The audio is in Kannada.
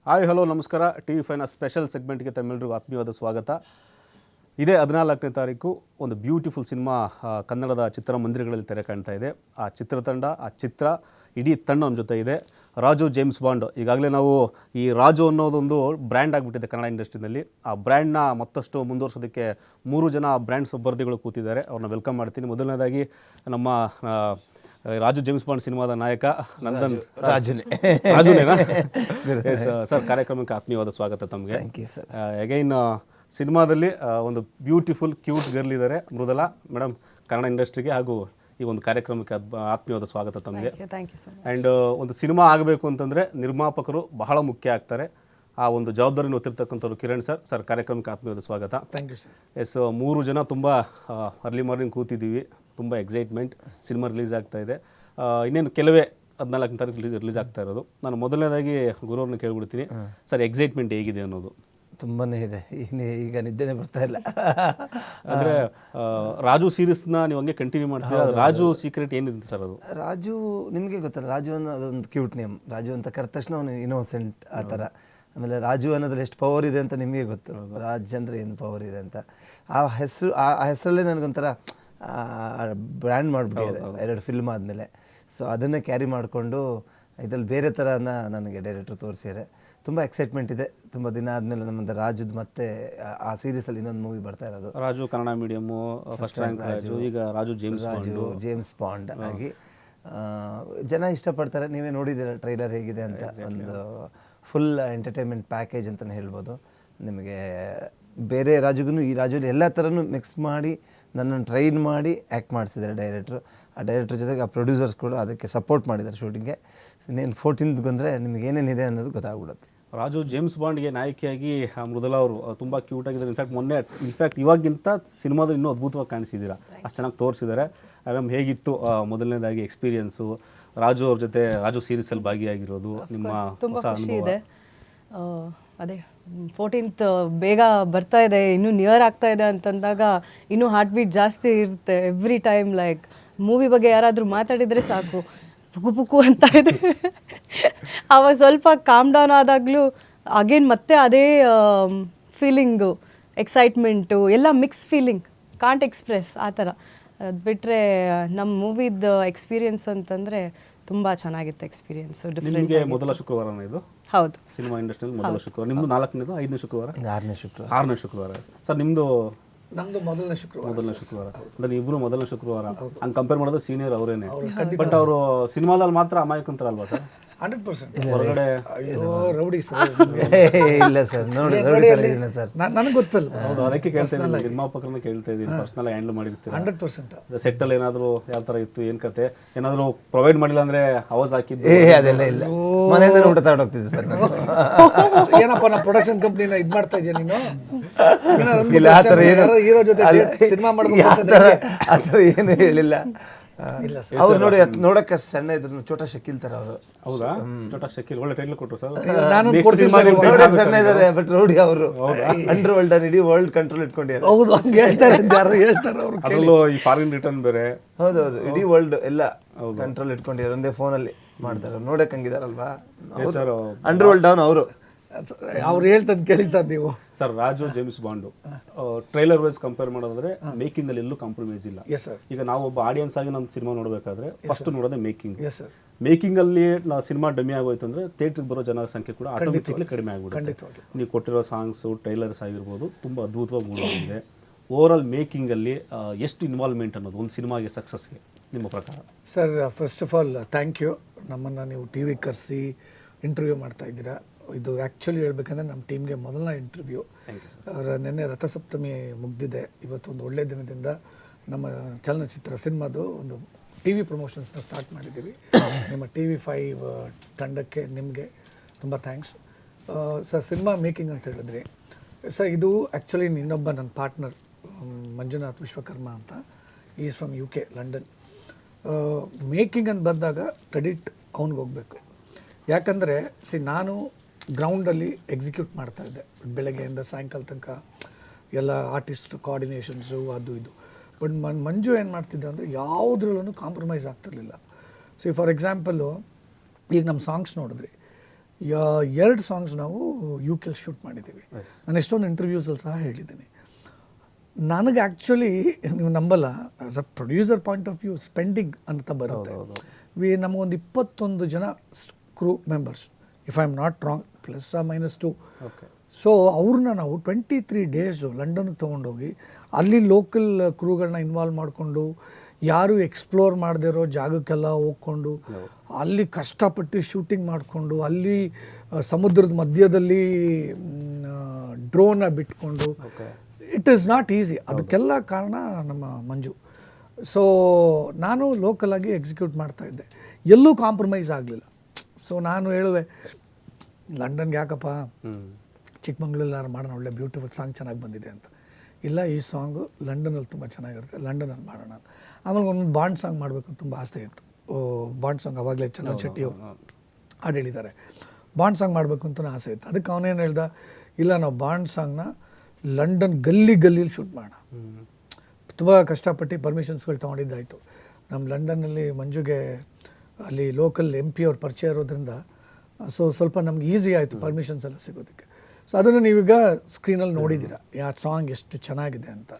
ಹಾಯ್ ಹಲೋ ನಮಸ್ಕಾರ. TV ಫೈನ ಸ್ಪೆಷಲ್ ಸೆಗ್ಮೆಂಟ್ಗೆ ತಮ್ಮೆಲ್ಲರಿಗೂ ಆತ್ಮೀಯವಾದ ಸ್ವಾಗತ. ಇದೇ 14ನೇ ತಾರೀಕು ಒಂದು ಬ್ಯೂಟಿಫುಲ್ ಸಿನಿಮಾ ಕನ್ನಡದ ಚಿತ್ರಮಂದಿರಗಳಲ್ಲಿ ತೆರೆ ಕಾಣ್ತಾ ಇದೆ. ಆ ಚಿತ್ರತಂಡ, ಆ ಚಿತ್ರ, ಇಡೀ ತಂಡ ನಮ್ಮ ಜೊತೆ ಇದೆ. Raju James bond. ಈಗಾಗಲೇ ನಾವು ಈ ರಾಜು ಅನ್ನೋದೊಂದು ಬ್ರ್ಯಾಂಡ್ ಆಗಿಬಿಟ್ಟಿದೆ ಕನ್ನಡ ಇಂಡಸ್ಟ್ರಿನಲ್ಲಿ. ಆ ಬ್ರ್ಯಾಂಡ್ನ ಮತ್ತಷ್ಟು ಮುಂದುವರ್ಸೋದಕ್ಕೆ 3 ಜನ ಬ್ರ್ಯಾಂಡ್ ಸುಬ್ಬರ್ದಿಗಳು ಕೂತಿದ್ದಾರೆ. ಅವ್ರನ್ನ ವೆಲ್ಕಮ್ ಮಾಡ್ತೀನಿ. ಮೊದಲನೇದಾಗಿ ನಮ್ಮ ರಾಜು ಜೇಮ್ಸ್ ಬಾಂಡ್ ಸಿನಿಮಾದ ನಾಯಕ ನಂದನ್ ರಾಜುನೇನಾ? ಎಸ್ ಸರ್, ಕಾರ್ಯಕ್ರಮಕ್ಕೆ ಆತ್ಮೀಯವಾದ ಸ್ವಾಗತ ತಮಗೆ. ಅಗೈನ್ ಸಿನಿಮಾದಲ್ಲಿ ಒಂದು ಬ್ಯೂಟಿಫುಲ್ ಕ್ಯೂಟ್ ಗರ್ಲ್ ಇದ್ದಾರೆ, ಮೃದುಲಾ ಮೇಡಮ್. ಕನ್ನಡ ಇಂಡಸ್ಟ್ರಿಗೆ ಹಾಗೂ ಈ ಒಂದು ಕಾರ್ಯಕ್ರಮಕ್ಕೆ ಆತ್ಮೀಯವಾದ ಸ್ವಾಗತ ತಮಗೆ. ಆ್ಯಂಡ್ ಒಂದು ಸಿನಿಮಾ ಆಗಬೇಕು ಅಂತಂದರೆ ನಿರ್ಮಾಪಕರು ಬಹಳ ಮುಖ್ಯ ಆಗ್ತಾರೆ. ಆ ಒಂದು ಜವಾಬ್ದಾರಿನ ಹೊತ್ತಿರ್ತಕ್ಕಂಥವ್ರು ಕಿರಣ್ ಸರ್. ಸರ್, ಕಾರ್ಯಕ್ರಮಕ್ಕೆ ಆತ್ಮೀಯವಾದ ಸ್ವಾಗತ. Thank you sir. ಎಸ್, 3 ಜನ ತುಂಬ ಅರ್ಲಿ ಮಾರ್ನಿಂಗ್ ಕೂತಿದ್ದೀವಿ. ತುಂಬ ಎಕ್ಸೈಟ್ಮೆಂಟ್. ಸಿನಿಮಾ ರಿಲೀಸ್ ಆಗ್ತಾ ಇದೆ. ಇನ್ನೇನು ಕೆಲವೇ 14ನೇ ತಾರೀಕು ರಿಲೀಸ್ ಆಗ್ತಾ ಇರೋದು. ನಾನು ಮೊದಲನೇದಾಗಿ ಗುರುವ್ರನ್ನ ಕೇಳ್ಬಿಡ್ತೀನಿ, ಸರ್ ಎಕ್ಸೈಟ್ಮೆಂಟ್ ಹೇಗಿದೆ ಅನ್ನೋದು? ತುಂಬಾ ಇದೆ. ಈಗ ನಿದ್ದೆನೇ ಬರ್ತಾ ಇಲ್ಲ. ಅಂದರೆ ರಾಜು ಸೀರೀಸ್ನ ನೀವು ಹಂಗೆ ಕಂಟಿನ್ಯೂ ಮಾಡ್ತೀರಾ? ರಾಜು ಸೀಕ್ರೆಟ್ ಏನಿದೆ ಸರ್ ಅದು? ರಾಜು ನಿಮಗೆ ಗೊತ್ತಲ್ಲ, ರಾಜು ಅನ್ನೋ ಅದೊಂದು ಕ್ಯೂಟ್ ನೇಮ್. ರಾಜು ಅಂತ ಕರೆದ ತಕ್ಷಣ ಅವನು ಇನ್ನೋಸೆಂಟ್ ಆ ಥರ. ಆಮೇಲೆ ರಾಜು ಅನ್ನೋದ್ರಲ್ಲಿ ಎಷ್ಟು ಪವರ್ ಇದೆ ಅಂತ ನಿಮಗೆ ಗೊತ್ತು. ರಾಜ್ ಅಂದರೆ ಏನು ಪವರ್ ಇದೆ ಅಂತ. ಆ ಹೆಸರಲ್ಲೇ ನನಗೊಂಥರ ಬ್ರ್ಯಾಂಡ್ ಮಾಡಿಬಿಟ್ಟಿದ್ದಾರೆ 2 ಫಿಲ್ಮ್ ಆದಮೇಲೆ. ಸೊ ಅದನ್ನೇ ಕ್ಯಾರಿ ಮಾಡಿಕೊಂಡು ಇದರಲ್ಲಿ ಬೇರೆ ಥರನ ನನಗೆ ಡೈರೆಕ್ಟ್ರು ತೋರಿಸಿದ್ದಾರೆ. ತುಂಬ ಎಕ್ಸೈಟ್ಮೆಂಟ್ ಇದೆ. ತುಂಬ ದಿನ ಆದಮೇಲೆ ನಮ್ಮದು ರಾಜುದು ಮತ್ತೆ ಆ ಸೀರೀಸಲ್ಲಿ ಇನ್ನೊಂದು ಮೂವಿ ಬರ್ತಾ ಇರೋದು. Raju Kannada medium, first rank Raju, ಈಗ ರಾಜು ಜೇಮ್ಸ್ ಬಾಂಡ್ ಆಗಿ ಜನ ಇಷ್ಟಪಡ್ತಾರೆ. ನೀವೇ ನೋಡಿದ್ದೀರ ಟ್ರೈಲರ್ ಹೇಗಿದೆ ಅಂತ. ಒಂದು ಫುಲ್ ಎಂಟರ್ಟೈನ್ಮೆಂಟ್ ಪ್ಯಾಕೇಜ್ ಅಂತಲೇ ಹೇಳ್ಬೋದು. ನಿಮಗೆ ಬೇರೆ ರಾಜುಗೂ ಈ ರಾಜುಲಿ ಎಲ್ಲ ಥರನೂ ಮಿಕ್ಸ್ ಮಾಡಿ ನನ್ನನ್ನು ಟ್ರೈನ್ ಮಾಡಿ ಆ್ಯಕ್ಟ್ ಮಾಡಿಸಿದ್ದಾರೆ ಡೈರೆಕ್ಟ್ರು. ಆ ಡೈರೆಕ್ಟ್ರ್ ಜೊತೆಗೆ ಆ ಪ್ರೊಡ್ಯೂಸರ್ಸ್ ಕೂಡ ಅದಕ್ಕೆ ಸಪೋರ್ಟ್ ಮಾಡಿದ್ದಾರೆ ಶೂಟಿಂಗ್ಗೆ. ಇನ್ನೇನು 14th ಬಂದರೆ ನಿಮಗೆ ಏನೇನಿದೆ ಅನ್ನೋದು ಗೊತ್ತಾಗ್ಬಿಡುತ್ತೆ. ರಾಜು ಜೇಮ್ಸ್ ಬಾಂಡ್ಗೆ ನಾಯಕಿಯಾಗಿ ಮೃದುಲಾ ಅವರು ತುಂಬ ಕ್ಯೂಟಾಗಿದ್ದಾರೆ. ಇನ್ಫ್ಯಾಕ್ಟ್ ಇವಾಗಿಂತ ಸಿನಿಮಾದ ಇನ್ನೂ ಅದ್ಭುತವಾಗಿ ಕಾಣಿಸಿದ್ದೀರಾ. ಅಷ್ಟು ಚೆನ್ನಾಗಿ ತೋರಿಸಿದ್ದಾರೆ. ಮ್ಯಾಮ್, ಹೇಗಿತ್ತು ಮೊದಲನೇದಾಗಿ ಎಕ್ಸ್ಪೀರಿಯನ್ಸು ರಾಜು ಅವ್ರ ಜೊತೆ ರಾಜು ಸೀರೀಸಲ್ಲಿ ಭಾಗಿಯಾಗಿರೋದು? ನಿಮ್ಮ ಹೊಸ ಅನುಭವ? ಅದೇ 14th ಬೇಗ ಬರ್ತಾ ಇದೆ, ಇನ್ನೂ ನಿಯರ್ ಆಗ್ತಾ ಇದೆ ಅಂತಂದಾಗ ಇನ್ನೂ ಹಾರ್ಟ್ ಬೀಟ್ ಜಾಸ್ತಿ ಇರುತ್ತೆ ಎವ್ರಿ ಟೈಮ್. ಲೈಕ್ ಮೂವಿ ಬಗ್ಗೆ ಯಾರಾದರೂ ಮಾತಾಡಿದರೆ ಸಾಕು, ಪುಕು ಪುಕು ಅಂತ ಇದೆ. ಆವಾಗ ಸ್ವಲ್ಪ ಕಾಮ್ ಡೌನ್ ಆದಾಗಲೂ ಅಗೇನ್ ಮತ್ತೆ ಅದೇ ಫೀಲಿಂಗು, ಎಕ್ಸೈಟ್ಮೆಂಟು, ಎಲ್ಲ ಮಿಕ್ಸ್ ಫೀಲಿಂಗ್, ಕಾಂಟ್ ಎಕ್ಸ್ಪ್ರೆಸ್ ಆ ಥರ. ಅದು ಬಿಟ್ಟರೆ ನಮ್ಮ ಮೂವಿದು ಎಕ್ಸ್ಪೀರಿಯನ್ಸ್ ಅಂತಂದರೆ ತುಂಬ ಚೆನ್ನಾಗಿತ್ತು ಎಕ್ಸ್ಪೀರಿಯನ್ಸು. ಡಿಫ್ರೆಂಟ್. ಮೊದಲ ಶುಕ್ರವಾರನ ಇದು? ಹೌದು, ಸಿನಿಮಾ ಇಂಡಸ್ಟ್ರಿಯಲ್ಲಿ ಮೊದಲ ಶುಕ್ರವಾರ. ನಿಮ್ಮದು 4ನೇದು, 5ನೇ ಶುಕ್ರವಾರ? 6ನೇ ಶುಕ್ರವಾರ. ಸರ್, ನಿಮ್ಮದು? ನಮ್ಮದು ಮೊದಲನೇ ಶುಕ್ರವಾರ. ಅಂದರೆ ಇಬ್ಬರು ಮೊದಲನೇ ಶುಕ್ರವಾರ. ಹಂಗೆ ಕಂಪೇರ್ ಮಾಡೋದು ಸೀನಿಯರ್ ಅವರೇನೆ. ಬಟ್ ಅವರು ಸಿನಿಮಾದಲ್ಲಿ ಮಾತ್ರ ಅಮಾಯಕಂತಾರಲ್ವಾ ಸರ್? 100% ಹೊರಗಡೆ ರೌಡಿ ಸರ್. ಇಲ್ಲ ಸರ್, ನೋಡಿ ಸರ್, ನನಗೆ ಗೊತ್ತಲ್ಲ. ಹೌದು, ಅದಕ್ಕೆ ಕೇಳ್ತಾ ಇದ್ದೀನಿ. ನಿರ್ಮಾಪಕರನ್ನ ಕೇಳ್ತಾ ಇದ್ದೀನಿ, ಪರ್ಸನಲ್ ಹ್ಯಾಂಡಲ್ ಮಾಡಿರ್ತೀವಿ. 100% ಸೆಟ್ಟಲ್ಲಿ ಏನಾದರೂ ಯಾವ ಥರ ಇತ್ತು, ಏನು ಕತೆ? ಏನಾದರೂ ಪ್ರೊವೈಡ್ ಮಾಡಿಲ್ಲ ಅಂದರೆ ಅವಾಜ್ ಹಾಕಿದ್ದು? ಅದೆಲ್ಲ ಇಲ್ಲ. ಮನೆಯಿಂದ ಊಟ ತಗೊಂಡು ಹೋಗ್ತಿದ್ದೆ ಸರ್. ಏನಪ್ಪ, ನಾ ಪ್ರೊಡಕ್ಷನ್ ಕಂಪ್ನಿನ ಇದು ಮಾಡ್ತಾ ಇದ್ದೀನಿ ನೀನು? ಹೀರೋ ಜೊತೆ ಸಿನಿಮಾ ಮಾಡಬೇಕು ಆ ಥರ ಏನು ಹೇಳಿಲ್ಲ. ಅವ್ರು ನೋಡಿ ನೋಡಕ್ಕೆ ಸಣ್ಣ ಇದ್ರು, ಚೋಟಾ ಶಕೀಲ್ ತರ ಅವರು. ಹೌದಾ? ಚೋಟಾ ಶಕೀಲ್ ಒಳ್ಳೆ ಟೈಟ್ಲ್ ಕೊಟ್ಟರು ಸರ್. ಸಣ್ಣ ಇದ್ದಾರೆ, ಬಟ್ ರೌಡಿ ಅವರು. ಅಂಡರ್ ವರ್ಲ್ಡ್ ಇಡೀ ವರ್ಲ್ಡ್ ಕಂಟ್ರೋಲ್ ಇಟ್ಕೊಂಡಿದ್ದಾರೆ. ಹೌದು, ಹಂಗೆ ಹೇಳ್ತಾರೆ ಅವರು. ಅದರಲ್ಲೂ ಈ ಫಾರಿನ್ ರಿಟರ್ನ್ ಬೇರೆ. ಹೌದೌದು, ಇಡೀ ವರ್ಲ್ಡ್ ಎಲ್ಲ ಕಂಟ್ರೋಲ್ ಇಟ್ಕೊಂಡಿದ್ದಾರೆ. ಒಂದೇ ಫೋನಲ್ಲಿ ಮಾಡ್ತಾರೆ. ನೋಡಕ್ ಹಂಗಿದಾರಲ್ವಾ ಅಂಡರ್ ವರ್ಲ್ಡ್ ಡೌನ್ ಅವರು. ಅವ್ರು ಹೇಳ್ತಾನೆ ಕೇಳಿ ಸರ್ ನೀವು. Sir, Raju James Bond trailer wise compare ಮಾಡೋದಾದ್ರೆ ಮೇಕಿಂಗ್ ಅಲ್ಲಿ ಎಲ್ಲೂ ಕಾಂಪ್ರಮೈಸ್ ಇಲ್ಲ. ಈಗ ನಾವು ಒಬ್ಬ ಆಡಿಯನ್ಸ್ ಆಗಿ ನಮ್ಮ ಸಿನಿಮಾ ನೋಡಬೇಕಾದ್ರೆ ಫಸ್ಟ್ ನೋಡೋದೇ ಮೇಕಿಂಗ್. ಮೇಕಿಂಗ್ ಅಲ್ಲಿ ನಾವು ಸಿನಿಮಾ ಡಮ್ಮಿ ಆಗೋಯ್ತು ಅಂದ್ರೆ ಥಿಯೇಟ್ರಿಗೆ ಬರೋ ಜನರ ಸಂಖ್ಯೆ ಕೂಡ ಆಟೋಮೆಟಿಕ್ಲಿ ಕಡಿಮೆ ಆಗ್ಬಿಡುತ್ತೆ. ನೀವು ಕೊಟ್ಟಿರೋ ಸಾಂಗ್ಸು, ಟ್ರೈಲರ್ಸ್ ಆಗಿರ್ಬೋದು, ತುಂಬ ಅದ್ಭುತವಾಗಿ ಮೂಡಿದೆ. ಓವರ್ ಆಲ್ ಮೇಕಿಂಗ್ ಅಲ್ಲಿ ಎಷ್ಟು ಇನ್ವಾಲ್ವ್ಮೆಂಟ್ ಅನ್ನೋದು ಒಂದು ಸಿನಿಮಾಗೆ ಸಕ್ಸಸ್ಗೆ ನಿಮ್ಮ ಪ್ರಕಾರ? Sir, first of all thank you. ನಮ್ಮನ್ನು ನೀವು ಟಿ.ವಿ ಕರೆಸಿ ಇಂಟರ್ವ್ಯೂ ಮಾಡ್ತಾ ಇದ್ದೀರಾ. ಇದು ಆ್ಯಕ್ಚುಲಿ ಹೇಳ್ಬೇಕಂದ್ರೆ ನಮ್ಮ ಟೀಮ್ಗೆ ಮೊದಲನೇ ಇಂಟರ್ವ್ಯೂ. ನಿನ್ನೆ ರಥಸಪ್ತಮಿ ಮುಗ್ದಿದೆ. ಇವತ್ತೊಂದು ಒಳ್ಳೆಯ ದಿನದಿಂದ ನಮ್ಮ ಚಲನಚಿತ್ರ ಸಿನಿಮಾದು ಒಂದು TV ಪ್ರಮೋಷನ್ಸ್ನ ಸ್ಟಾರ್ಟ್ ಮಾಡಿದ್ದೀವಿ. ನಿಮ್ಮ TV5 ತಂಡಕ್ಕೆ ನಿಮಗೆ ತುಂಬ ಥ್ಯಾಂಕ್ಸ್ ಸರ್. ಸಿನಿಮಾ ಮೇಕಿಂಗ್ ಅಂತ ಹೇಳಿದ್ರಿ ಸರ್, ಇದು ಆ್ಯಕ್ಚುಲಿ ಇನ್ನೊಬ್ಬ ನನ್ನ ಪಾರ್ಟ್ನರ್ ಮಂಜುನಾಥ್ ವಿಶ್ವಕರ್ಮ ಅಂತ, is from UK, London. Making ಅಂತ ಬಂದಾಗ ಕ್ರೆಡಿಟ್ ಅವ್ನಿಗೆ ಹೋಗಬೇಕು. ಯಾಕಂದರೆ ನಾನು ಗ್ರೌಂಡಲ್ಲಿ ಎಕ್ಸಿಕ್ಯೂಟ್ ಮಾಡ್ತಾಯಿದ್ದೆ ಬೆಳಗ್ಗೆಯಿಂದ ಸಾಯಂಕಾಲ ತನಕ, ಎಲ್ಲ ಆರ್ಟಿಸ್ಟ್ ಕೋಆರ್ಡಿನೇಷನ್ಸು ಅದು ಇದು. ಬಟ್ ಮಂಜು ಏನು ಮಾಡ್ತಿದ್ದೆ ಅಂದರೆ ಯಾವುದ್ರಲ್ಲೂ ಕಾಂಪ್ರಮೈಸ್ ಆಗ್ತಿರ್ಲಿಲ್ಲ. ಫಾರ್ ಎಕ್ಸಾಂಪಲ್ಲು ಈಗ ನಮ್ಮ ಸಾಂಗ್ಸ್ ನೋಡಿದ್ರಿ, ಎರಡು ಸಾಂಗ್ಸ್ ನಾವು ಯು ಕೆ ಶೂಟ್ ಮಾಡಿದ್ದೀವಿ. Yes. ನಾನು ಎಷ್ಟೊಂದು ಇಂಟರ್ವ್ಯೂಸಲ್ಲಿ ಸಹ ಹೇಳಿದ್ದೀನಿ. ನನಗೆ ಆ್ಯಕ್ಚುಲಿ ನೀವು ನಂಬಲ್ಲ, as a producer point of view spending ಅಂತ ಬರುತ್ತೆ. ನಮಗೊಂದು 21 ಜನ ಕ್ರೂ members, if I am not wrong, +-2. Okay. So ಅವ್ರನ್ನ ನಾವು 23 ಡೇಸು ಲಂಡನ್ಗೆ ತೊಗೊಂಡೋಗಿ ಅಲ್ಲಿ ಲೋಕಲ್ ಕ್ರೂಗಳನ್ನ ಇನ್ವಾಲ್ವ್ ಮಾಡಿಕೊಂಡು, ಯಾರು ಎಕ್ಸ್ಪ್ಲೋರ್ ಮಾಡದೇ ಇರೋ ಜಾಗಕ್ಕೆಲ್ಲ ಹೋಗ್ಕೊಂಡು ಅಲ್ಲಿ ಕಷ್ಟಪಟ್ಟು ಶೂಟಿಂಗ್ ಮಾಡಿಕೊಂಡು, ಅಲ್ಲಿ ಸಮುದ್ರದ ಮಧ್ಯದಲ್ಲಿ ಡ್ರೋನ್ನ ಬಿಟ್ಕೊಂಡು, ಇಟ್ ಈಸ್ ನಾಟ್ ಈಸಿ. ಅದಕ್ಕೆಲ್ಲ ಕಾರಣ ನಮ್ಮ ಮಂಜು. ಸೊ ನಾನು ಲೋಕಲಾಗಿ ಎಕ್ಸಿಕ್ಯೂಟ್ ಮಾಡ್ತಾಯಿದ್ದೆ, ಎಲ್ಲೂ ಕಾಂಪ್ರಮೈಸ್ ಆಗಲಿಲ್ಲ. ಸೊ ನಾನು ಹೇಳುವೆ, ಲಂಡನ್ಗೆ ಯಾಕಪ್ಪ, ಚಿಕ್ಕಮಂಗ್ಳೂರಲ್ಲಿ ಮಾಡೋಣ, ಒಳ್ಳೆ ಬ್ಯೂಟಿಫುಲ್ ಸಾಂಗ್ ಚೆನ್ನಾಗಿ ಬಂದಿದೆ ಅಂತ. ಇಲ್ಲ, ಈ ಸಾಂಗು ಲಂಡನಲ್ಲಿ ತುಂಬ ಚೆನ್ನಾಗಿರುತ್ತೆ, ಲಂಡನಲ್ಲಿ ಮಾಡೋಣ. ಆಮೇಲೆ ಒಂದು ಬಾಂಡ್ ಸಾಂಗ್ ಮಾಡಬೇಕು ತುಂಬ ಆಸೆ ಇತ್ತು. ಬಾಂಡ್ ಸಾಂಗ್ ಅವಾಗಲೇ ಚಂದನ್ ಶೆಟ್ಟಿ ಹಾಡು ಹೇಳಿದ್ದಾರೆ, ಬಾಂಡ್ ಸಾಂಗ್ ಮಾಡಬೇಕು ಅಂತ ಆಸೆ ಇತ್ತು. ಅದಕ್ಕೆ ಅವನೇನು ಹೇಳ್ದ, ಇಲ್ಲ ನಾವು ಬಾಂಡ್ ಸಾಂಗ್ನ ಲಂಡನ್ ಗಲ್ಲಿ ಶೂಟ್ ಮಾಡೋಣ. ತುಂಬ ಕಷ್ಟಪಟ್ಟು ಪರ್ಮಿಷನ್ಸ್ಗಳು ತೊಗೊಂಡಿದ್ದಾಯಿತು. ನಮ್ಮ ಲಂಡನ್ನಲ್ಲಿ ಮಂಜುಗೆ ಅಲ್ಲಿ ಲೋಕಲ್ MP ಅವ್ರ ಪರಿಚಯ ಇರೋದ್ರಿಂದ ಸೊ ಸ್ವಲ್ಪ ನಮ್ಗೆ ಈಸಿ ಆಯಿತು ಪರ್ಮಿಷನ್ಸ್ ಎಲ್ಲ ಸಿಗೋದಕ್ಕೆ. ಸೊ ಅದನ್ನು ನೀವೀಗ ಸ್ಕ್ರೀನಲ್ಲಿ ನೋಡಿದ್ದೀರಾ, ಯಾವ ಸಾಂಗ್ ಎಷ್ಟು ಚೆನ್ನಾಗಿದೆ ಅಂತ.